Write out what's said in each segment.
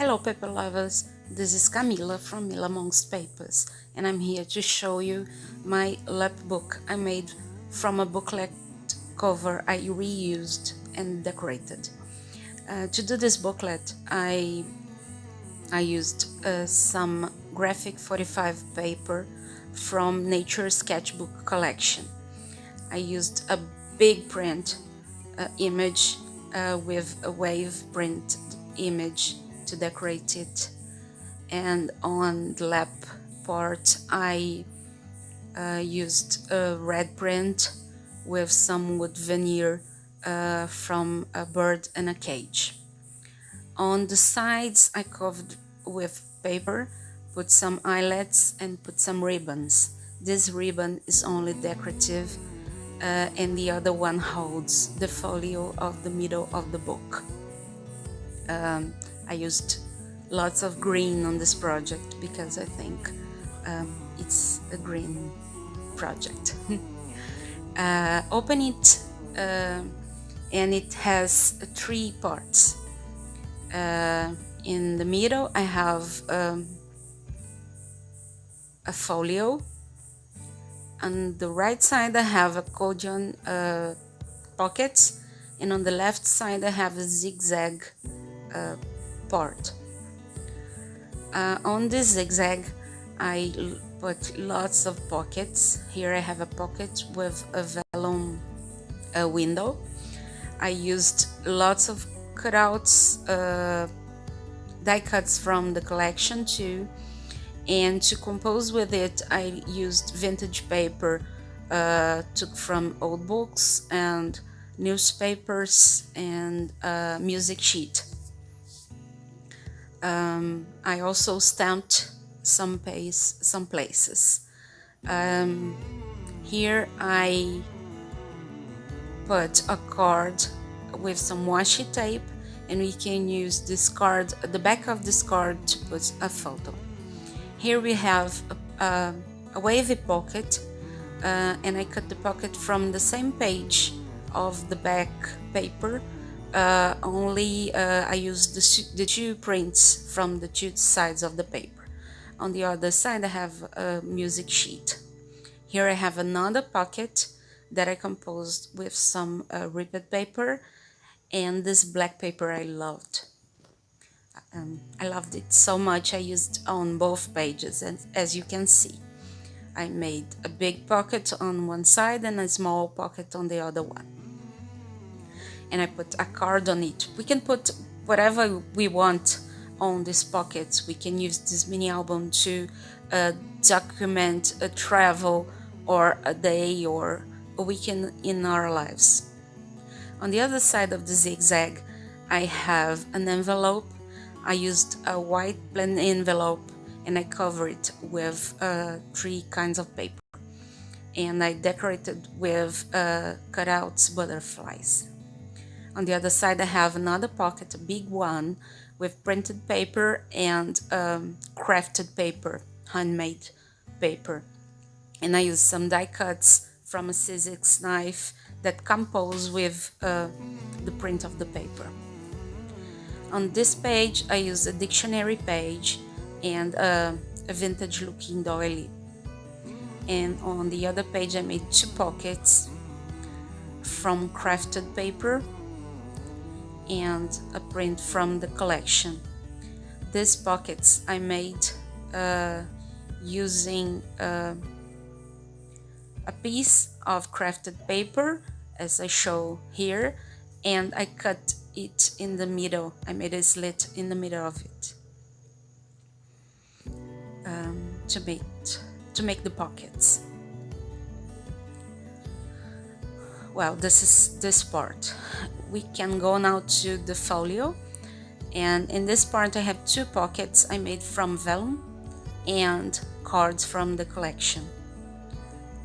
Hello paper lovers, this is Camila from Mila Amongst Papers, and I'm here to show you my Lapbook I made from a booklet cover I reused and decorated. To do this booklet I used some graphic 45 paper from Nature Sketchbook collection. I used a big print image with a wave print image to decorate it, and on the lap part I used a red print with some wood veneer from a bird and a cage. On the sides I covered with paper, put some eyelets and put some ribbons. This ribbon is only decorative and the other one holds the folio of the middle of the book. I used lots of green on this project because I think it's a green project. Open it and it has 3 parts. In the middle I have a folio. On the right side I have a accordion pocket, and on the left side I have a zigzag part. On this zigzag I put lots of pockets. Here I have a pocket with a vellum window. I used lots of cutouts, die cuts from the collection too, and to compose with it I used vintage paper took from old books and newspapers and music sheet. I also stamped some places. Here I put a card with some washi tape, and we can use this card, the back of this card, to put a photo. Here we have a wavy pocket, and I cut the pocket from the same page of the back paper, only I used the 2 prints from the 2 sides of the paper. On the other side I have a music sheet. Here I have another pocket that I composed with some ribbed paper, and this black paper I loved. I loved it so much I used on both pages, and as you can see I made a big pocket on one side and a small pocket on the other one, and I put a card on it. We can put whatever we want on these pockets. We can use this mini album to document a travel or a day or a weekend in our lives. On the other side of the zigzag I have an envelope. I used a white plain envelope and I covered it with 3 kinds of paper, and I decorated with cutouts, butterflies. On the other side I have another pocket, a big one, with printed paper and crafted paper, handmade paper, and I used some die cuts from a scissors knife that compose with the print of the paper. On this page I used a dictionary page and a vintage looking doily, and on the other page I made 2 pockets from crafted paper and a print from the collection. These pockets I made using a piece of crafted paper, as I show here, and I cut it in the middle. I made a slit in the middle of it to make the pockets. Well, this is this part. We can go now to the folio, and in this part I have 2 pockets I made from vellum and cards from the collection.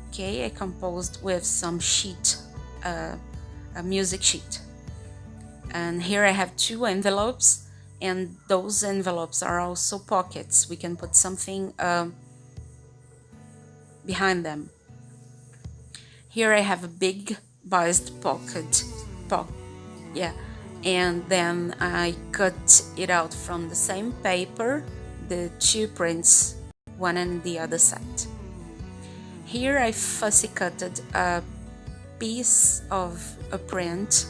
Okay, I composed with some sheet, a music sheet, and here I have 2 envelopes, and those envelopes are also pockets. We can put something behind them. Here I have a big biased pocket, and then I cut it out from the same paper, the two prints, one on the other side. Here I fussy cutted a piece of a print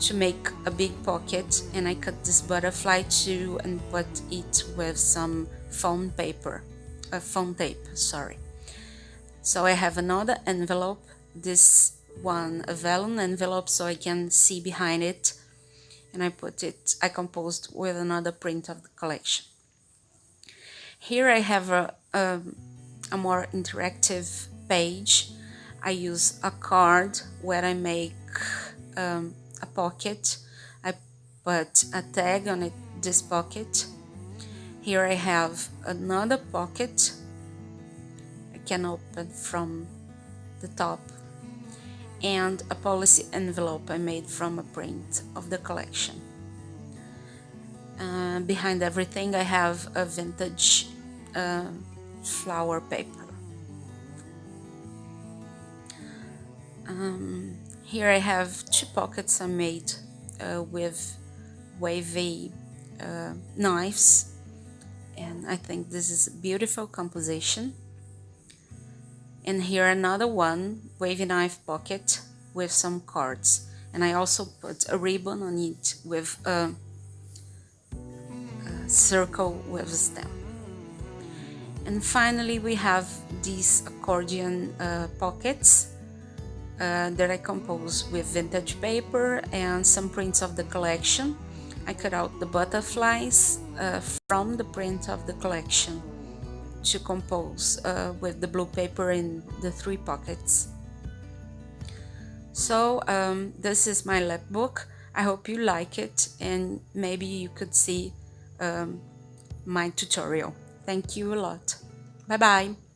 to make a big pocket, and I cut this butterfly too and put it with some foam paper, foam tape, sorry. So I have another envelope, this one a vellum envelope so I can see behind it, and I composed with another print of the collection. Here I have a more interactive page. I use a card where I make a pocket. I put a tag on this pocket. Here I have another pocket. I can open from the top, and a policy envelope I made from a print of the collection. Behind everything I have a vintage flower paper. Here I have two pockets I made with wavy knives, and I think this is a beautiful composition. And here another one, wavy knife pocket with some cards, and I also put a ribbon on it with a circle with a stem. And finally we have these accordion pockets that I composed with vintage paper and some prints of the collection. I cut out the butterflies from the print of the collection to compose with the blue paper in the three pockets. So this is my lapbook. I hope you like it, and maybe you could see my tutorial. Thank you a lot. Bye bye.